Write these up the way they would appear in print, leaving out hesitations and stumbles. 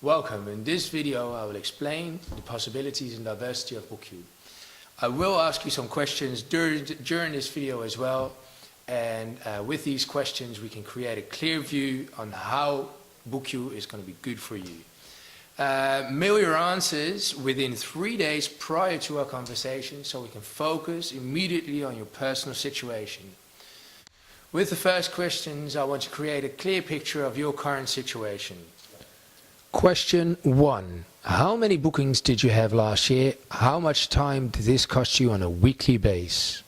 Welcome. In this video I will explain the possibilities and diversity of BookYou. I will ask you some questions during this video as well, and with these questions we can create a clear view on how BookYou is going to be good for you. Mail your answers within 3 days prior to our conversation so we can focus immediately on your personal situation. With the first questions, I want to create a clear picture of your current situation. Question 1. How many bookings did you have last year? How much time did this cost you on a weekly basis?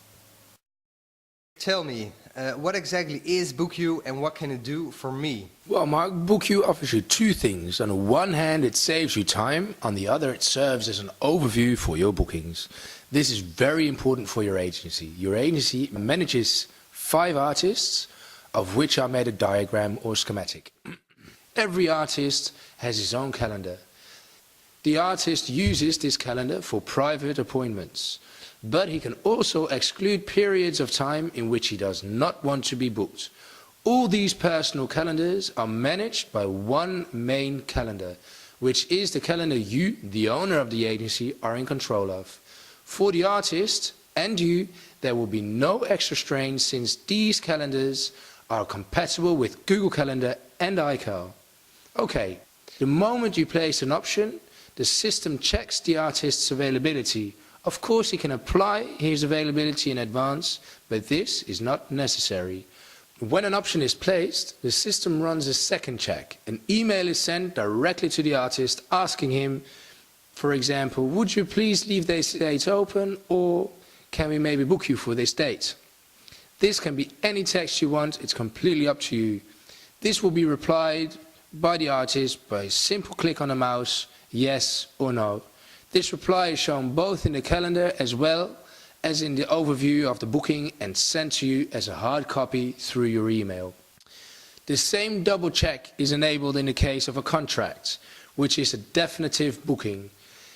Tell me, what exactly is BookYou and what can it do for me? Well, Mark, BookYou offers you two things. On the one hand, it saves you time. On the other, it serves as an overview for your bookings. This is very important for your agency. Your agency manages 5 artists, of which I made a diagram or schematic. Every artist has his own calendar. The artist uses this calendar for private appointments, but he can also exclude periods of time in which he does not want to be booked. All these personal calendars are managed by one main calendar, which is the calendar you, the owner of the agency, are in control of. For the artist and you, there will be no extra strain since these calendars are compatible with Google Calendar and iCal. Okay, the moment you place an option, the system checks the artist's availability. Of course, he can apply his availability in advance, but this is not necessary. When an option is placed, the system runs a second check. An email is sent directly to the artist asking him, for example, would you please leave this date open, or can we maybe book you for this date? This can be any text you want, it's completely up to you. This will be replied by the artist by a simple click on the mouse, yes or no. This reply is shown both in the calendar as well as in the overview of the booking and sent to you as a hard copy through your email. The same double check is enabled in the case of a contract, which is a definitive booking.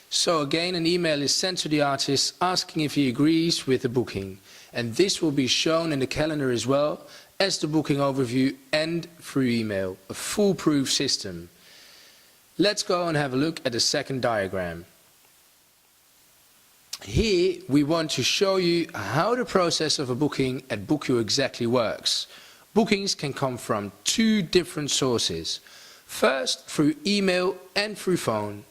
So again, an email is sent to the artist asking if he agrees with the booking, and this will be shown in the calendar as well as the booking overview and through email, a foolproof system. Let's go and have a look at the second diagram. Here we want to show you how the process of a booking at BookYou exactly works. Bookings can come from 2 different sources. First, through email and through phone.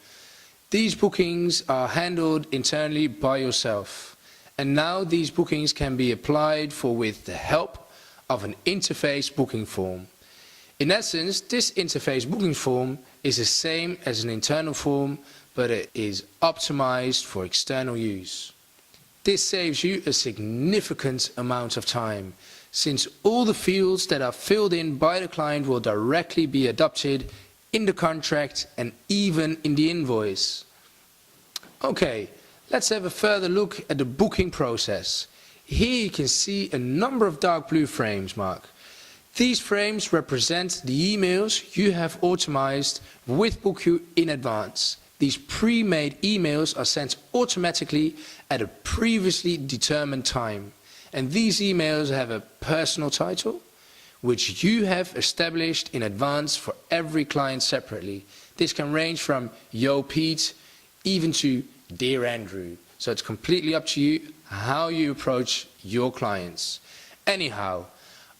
These bookings are handled internally by yourself. And now these bookings can be applied for with the help of an interface booking form. In essence, this interface booking form is the same as an internal form, but it is optimized for external use. This saves you a significant amount of time, since all the fields that are filled in by the client will directly be adopted in the contract and even in the invoice. Okay, let's have a further look at the booking process. Here you can see a number of dark blue frames, Mark. These frames represent the emails you have automated with BookYou in advance. These pre-made emails are sent automatically at a previously determined time. And these emails have a personal title, which you have established in advance for every client separately. This can range from Yo Pete, even to Dear Andrew. So it's completely up to you how you approach your clients. Anyhow,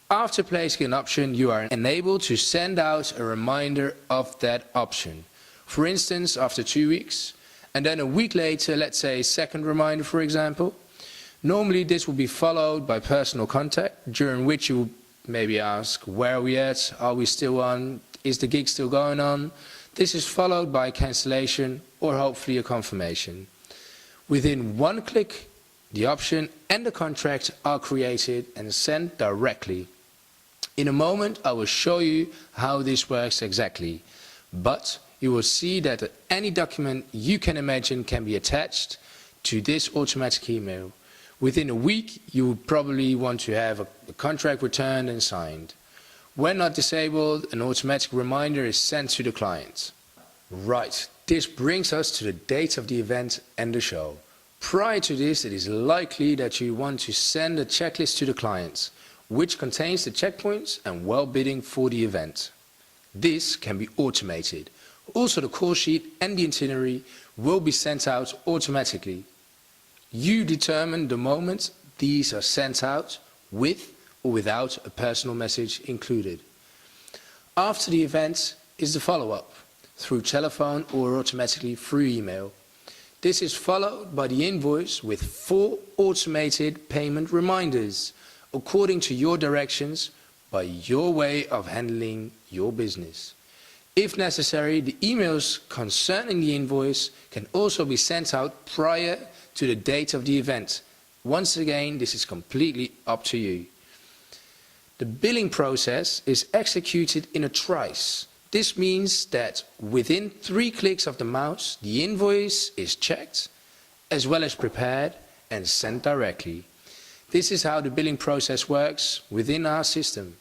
after placing an option, you are enabled to send out a reminder of that option. For instance, after 2 weeks, and then a week later, let's say a second reminder, for example. Normally this will be followed by personal contact, during which you will maybe ask, where are we at? Are we still on? Is the gig still going on? This is followed by cancellation or hopefully a confirmation. Within one click, the option and the contract are created and sent directly. In a moment, I will show you how this works exactly, but you will see that any document you can imagine can be attached to this automatic email. Within a week, you will probably want to have a contract returned and signed. When not disabled, an automatic reminder is sent to the client. Right, this brings us to the date of the event and the show. Prior to this, it is likely that you want to send a checklist to the client, which contains the checkpoints and well-bidding for the event. This can be automated. Also, the call sheet and the itinerary will be sent out automatically. You determine the moment these are sent out, with or without a personal message included. After the event is the follow-up, through telephone or automatically through email. This is followed by the invoice with 4 automated payment reminders, according to your directions, by your way of handling your business. If necessary, the emails concerning the invoice can also be sent out prior to the date of the event. Once again, this is completely up to you. The billing process is executed in a trice. This means that within 3 clicks of the mouse, the invoice is checked, as well as prepared and sent directly. This is how the billing process works within our system.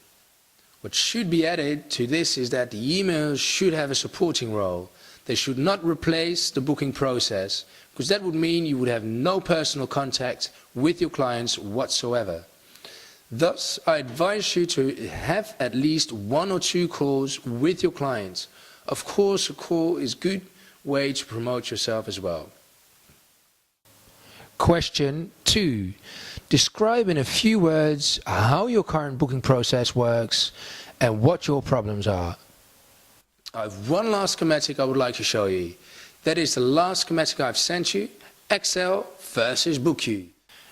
What should be added to this is that the emails should have a supporting role. They should not replace the booking process, because that would mean you would have no personal contact with your clients whatsoever. Thus, I advise you to have at least 1 or 2 calls with your clients. Of course, a call is a good way to promote yourself as well. Question 2. Describe in a few words how your current booking process works and what your problems are. I have one last schematic I would like to show you. That is the last schematic I've sent you, Excel versus BookYou.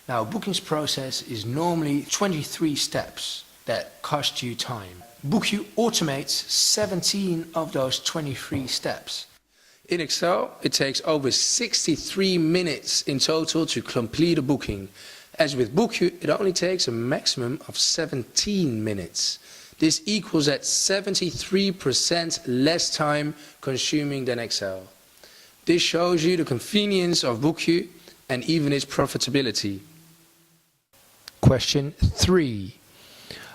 Now, a bookings process is normally 23 steps that cost you time. BookYou automates 17 of those 23 steps. In Excel, it takes over 63 minutes in total to complete a booking. As with BookYou, it only takes a maximum of 17 minutes. This equals at 73% less time consuming than Excel. This shows you the convenience of BookYou and even its profitability. Question 3.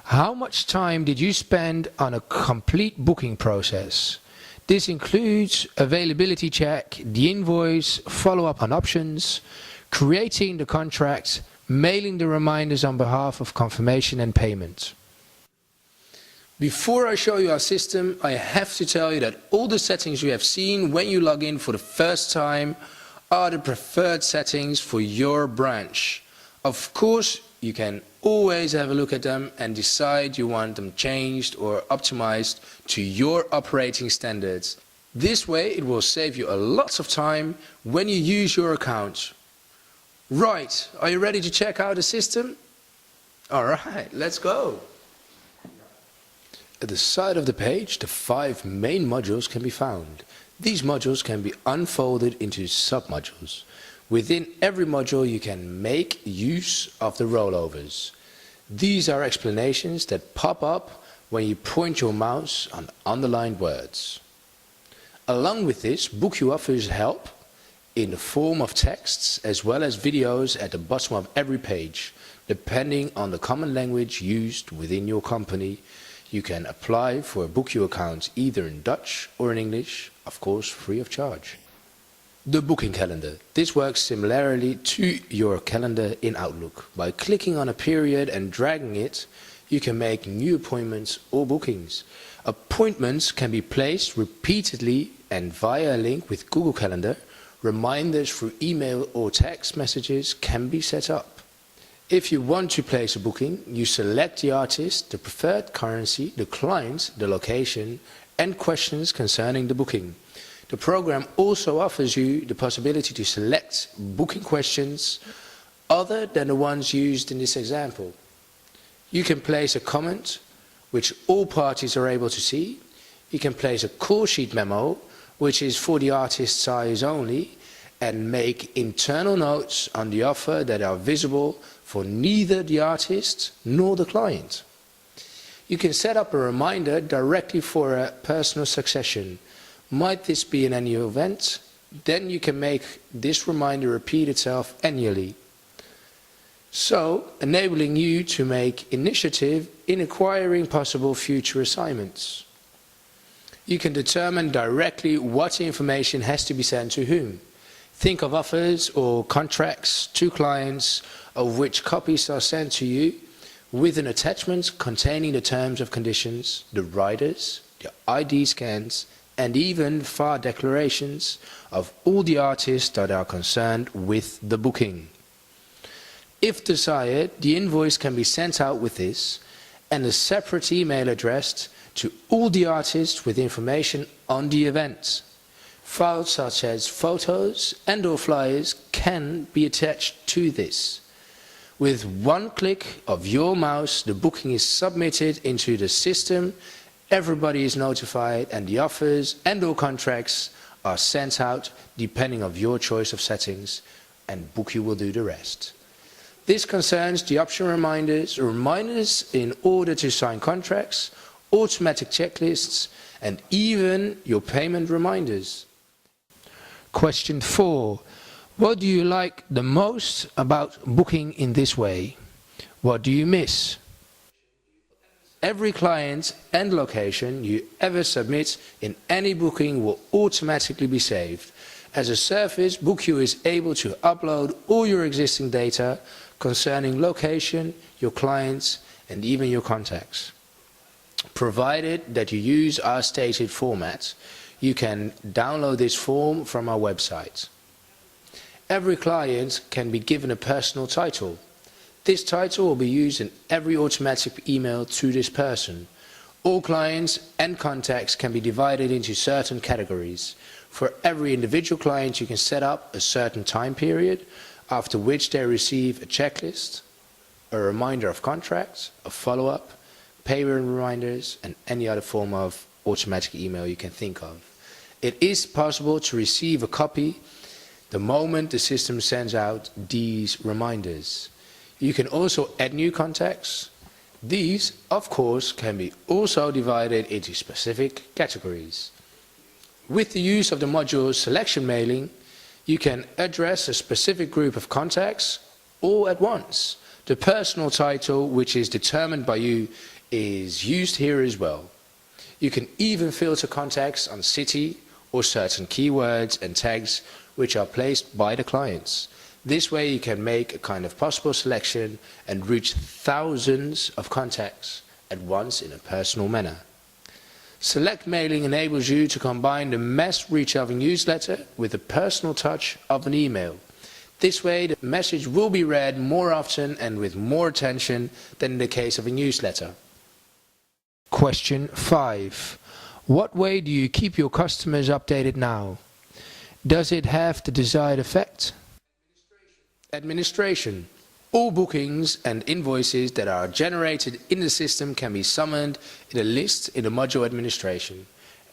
How much time did you spend on a complete booking process? This includes availability check, the invoice, follow-up on options, creating the contract, mailing the reminders on behalf of confirmation and payment. Before I show you our system, I have to tell you that all the settings you have seen when you log in for the first time are the preferred settings for your branch. Of course, you can always have a look at them and decide you want them changed or optimized to your operating standards. This way it will save you a lot of time when you use your account. Right, are you ready to check out the system? Alright, let's go. At the side of the page, the 5 main modules can be found. These modules can be unfolded into sub-modules. Within every module you can make use of the rollovers. These are explanations that pop up when you point your mouse on underlined words. Along with this, BookYou offers help in the form of texts as well as videos at the bottom of every page. Depending on the common language used within your company, you can apply for a BookYou account either in Dutch or in English, of course free of charge. The booking calendar. This works similarly to your calendar in Outlook. By clicking on a period and dragging it, you can make new appointments or bookings. Appointments can be placed repeatedly and via a link with Google Calendar. Reminders through email or text messages can be set up. If you want to place a booking, you select the artist, the preferred currency, the client, the location, and questions concerning the booking. The program also offers you the possibility to select booking questions other than the ones used in this example. You can place a comment, which all parties are able to see. You can place a call sheet memo, which is for the artist's eyes only, and make internal notes on the offer that are visible for neither the artist nor the client. You can set up a reminder directly for a personal succession. Might this be an annual event? Then you can make this reminder repeat itself annually. So, enabling you to make initiative in acquiring possible future assignments. You can determine directly what information has to be sent to whom. Think of offers or contracts to clients of which copies are sent to you with an attachment containing the terms and conditions, the riders, the ID scans, and even far declarations of all the artists that are concerned with the booking. If desired, the invoice can be sent out with this and a separate email addressed to all the artists with information on the event. Files such as photos and/or flyers can be attached to this. With one click of your mouse, the booking is submitted into the system, everybody is notified, and the offers and/or contracts are sent out depending on your choice of settings, and BookYou will do the rest. This concerns the option reminders in order to sign contracts, automatic checklists, and even your payment reminders. Question 4. What do you like the most about booking in this way? What do you miss? Every client and location you ever submit in any booking will automatically be saved. As a service, BookYou is able to upload all your existing data concerning location, your clients, and even your contacts. Provided that you use our stated format, you can download this form from our website. Every client can be given a personal title. This title will be used in every automatic email to this person. All clients and contacts can be divided into certain categories. For every individual client, you can set up a certain time period, after which they receive a checklist, a reminder of contracts, a follow-up, payment reminders, and any other form of automatic email you can think of. It is possible to receive a copy the moment the system sends out these reminders. You can also add new contacts. These, of course, can be also divided into specific categories. With the use of the module Selection Mailing, you can address a specific group of contacts all at once. The personal title, which is determined by you, is used here as well. You can even filter contacts on city or certain keywords and tags which are placed by the clients. This way you can make a kind of possible selection and reach thousands of contacts at once in a personal manner. Select Mailing enables you to combine the mass reach of a newsletter with the personal touch of an email. This way the message will be read more often and with more attention than in the case of a newsletter. Question 5. What way do you keep your customers updated now? Does it have the desired effect? Administration. All bookings and invoices that are generated in the system can be summoned in a list in the module Administration.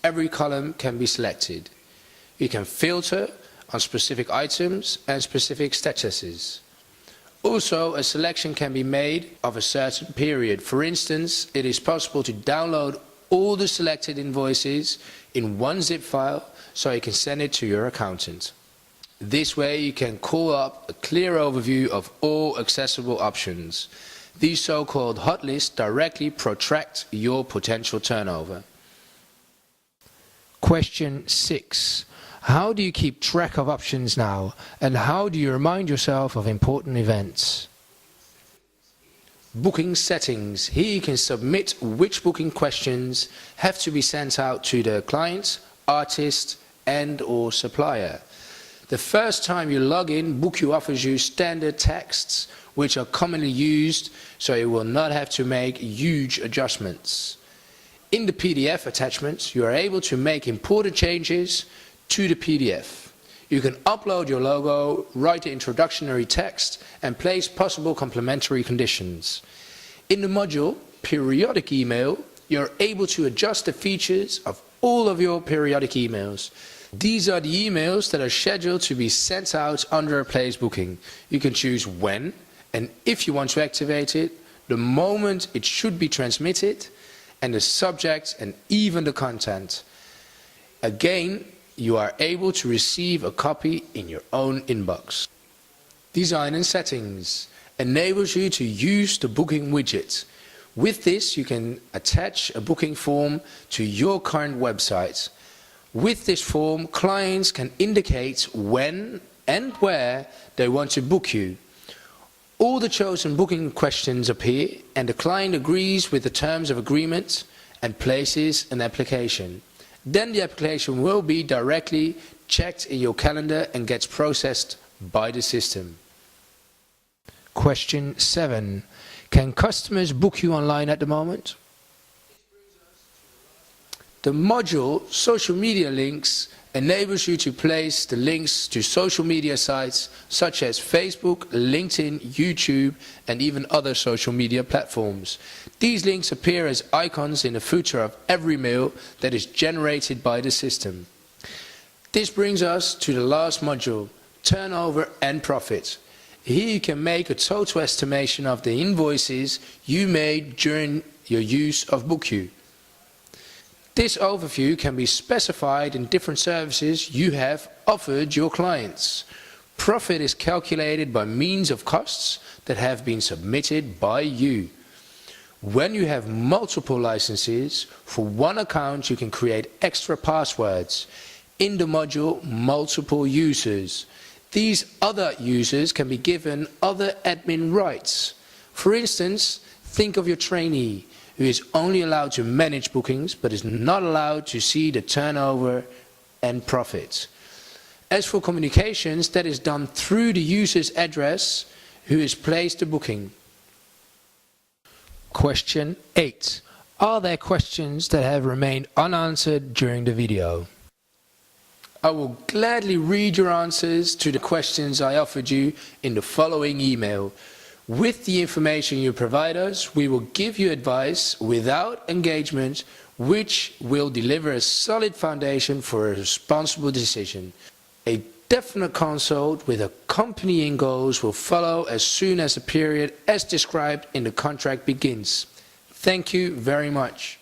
Every column can be selected. You can filter on specific items and specific statuses. Also, a selection can be made of a certain period. For instance, it is possible to download all the selected invoices in one zip file so you can send it to your accountant. This way you can call up a clear overview of all accessible options. These so-called hot lists directly protract your potential turnover. Question 6. How do you keep track of options now, and how do you remind yourself of important events? Booking settings. Here you can submit which booking questions have to be sent out to the client, artist, and/or supplier. The first time you log in, BookYou offers you standard texts which are commonly used, so you will not have to make huge adjustments. In the PDF attachments, you are able to make important changes to the PDF. You can upload your logo, write the introductory text, and place possible complementary conditions. In the module Periodic Email, you're able to adjust the features of all of your periodic emails. These are the emails that are scheduled to be sent out under a place booking. You can choose when and if you want to activate it, the moment it should be transmitted, and the subject and even the content. Again, you are able to receive a copy in your own inbox. Design and settings enables you to use the booking widget. With this, you can attach a booking form to your current website. With this form, clients can indicate when and where they want to book you. All the chosen booking questions appear, and the client agrees with the terms of agreement and places an application. Then the application will be directly checked in your calendar and gets processed by the system. Question 7. Can customers book you online at the moment? The module Social Media Links enables you to place the links to social media sites such as Facebook, LinkedIn, YouTube, and even other social media platforms. These links appear as icons in the footer of every mail that is generated by the system. This brings us to the last module, Turnover and Profit. Here you can make a total estimation of the invoices you made during your use of BookYou. This overview can be specified in different services you have offered your clients. Profit is calculated by means of costs that have been submitted by you. When you have multiple licenses, for one account you can create extra passwords. In the module, multiple users. These other users can be given other admin rights. For instance, think of your trainee, who is only allowed to manage bookings but is not allowed to see the turnover and profit. As for communications, that is done through the user's address who has placed the booking. Question 8. Are there questions that have remained unanswered during the video? I will gladly read your answers to the questions I offered you in the following email. With the information you provide us, we will give you advice without engagement, which will deliver a solid foundation for a responsible decision. A definite consult with accompanying goals will follow as soon as the period as described in the contract begins. Thank you very much.